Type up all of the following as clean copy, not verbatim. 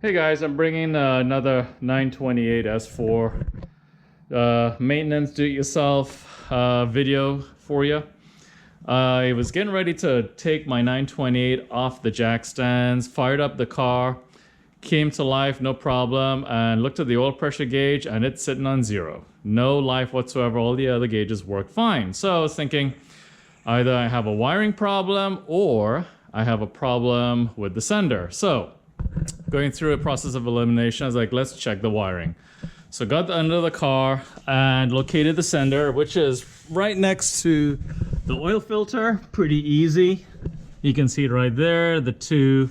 Hey guys, I'm bringing another 928 S4 maintenance do-it-yourself video for you. I was getting ready to take my 928 off the jack stands, fired up the car, came to life, no problem, and looked at the oil pressure gauge and it's sitting on 0. No life whatsoever, all the other gauges work fine. So I was thinking either I have a wiring problem or I have a problem with the sender. So going through a process of elimination, I was like, let's check the wiring. So got under the car and located the sender, which is right next to the oil filter. Pretty easy. You can see it right there. The two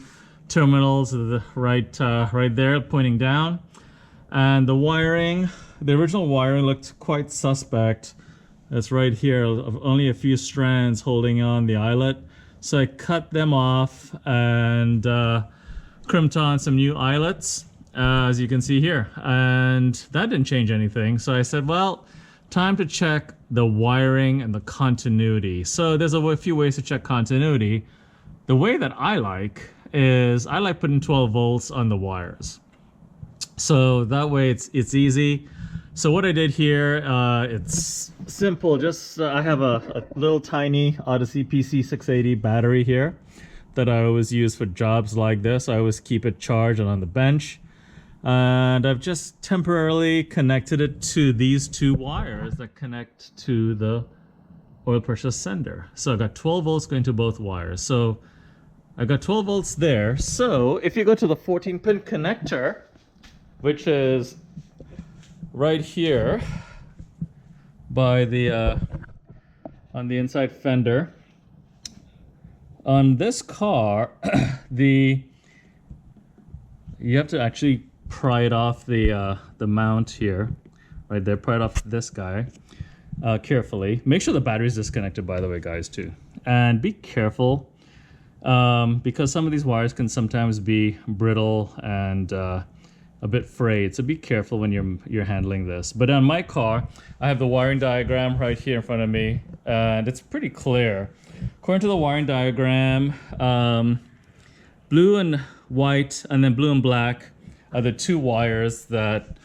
terminals are right there pointing down. And the wiring, the original wiring looked quite suspect. It's right here, only a few strands holding on the eyelet. So I cut them off and crimped on some new eyelets, as you can see here, and that didn't change anything. So I said, well, time to check the wiring and the continuity. So there's a few ways to check continuity. The way that I like is I like putting 12 volts on the wires, so that way it's easy. So what I did here, it's simple. Just I have a little tiny Odyssey PC680 battery here that I always use for jobs like this. I always keep it charged and on the bench. And I've just temporarily connected it to these two wires that connect to the oil pressure sender. So I've got 12 volts going to both wires. So I've got 12 volts there. So if you go to the 14-pin connector, which is right here by the on the inside fender, on this car, you have to actually pry it off the mount here, right there. Pry it off this guy carefully. Make sure the battery's disconnected, by the way, guys, too. And be careful because some of these wires can sometimes be brittle and a bit frayed. So be careful when you're handling this. But on my car, I have the wiring diagram right here in front of me, and it's pretty clear. According to the wiring diagram, blue and white and then blue and black are the two wires that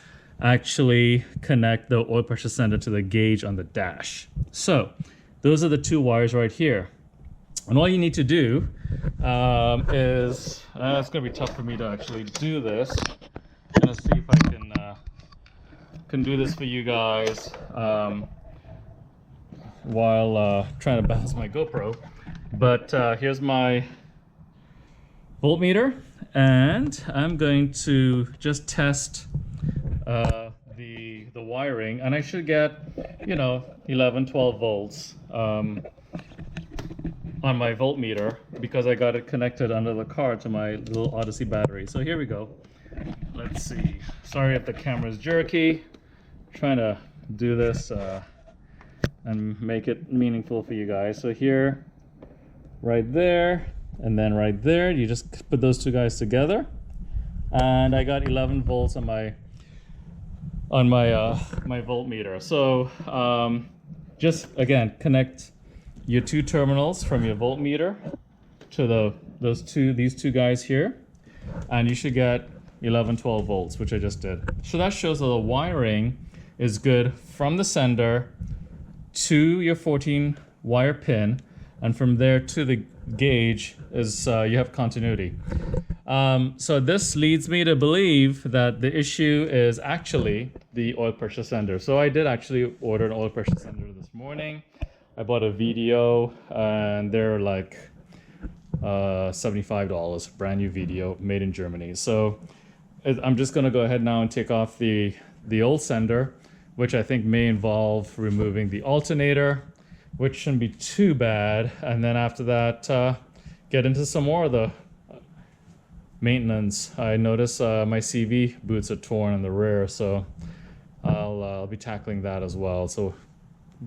actually connect the oil pressure sender to the gauge on the dash. So those are the two wires right here. And all you need to do is, it's going to be tough for me to actually do this. I'm going to see if I can do this for you guys while trying to balance my GoPro. But here's my voltmeter, and I'm going to just test the wiring, and I should get 11-12 volts on my voltmeter because I got it connected under the car to my little Odyssey battery. So here we go. Let's see. Sorry if the camera's jerky. Trying to do this and make it meaningful for you guys. So here, right there, and then right there, you just put those two guys together, and I got 11 volts on my my voltmeter. So just again, connect your two terminals from your voltmeter to these two guys here, and you should get 11-12 volts, which I just did. So that shows that the wiring is good from the sender to your 14 wire pin, and from there to the gauge is you have continuity. So this leads me to believe that the issue is actually the oil pressure sender. So I did actually order an oil pressure sender this morning. I bought a VDO, and they're like $75, brand new VDO, made in Germany. So I'm just going to go ahead now and take off the old sender, which I think may involve removing the alternator, which shouldn't be too bad. And then after that, get into some more of the maintenance. I notice my CV boots are torn in the rear, so I'll be tackling that as well. So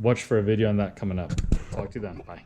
watch for a video on that coming up. Talk to you then. Bye.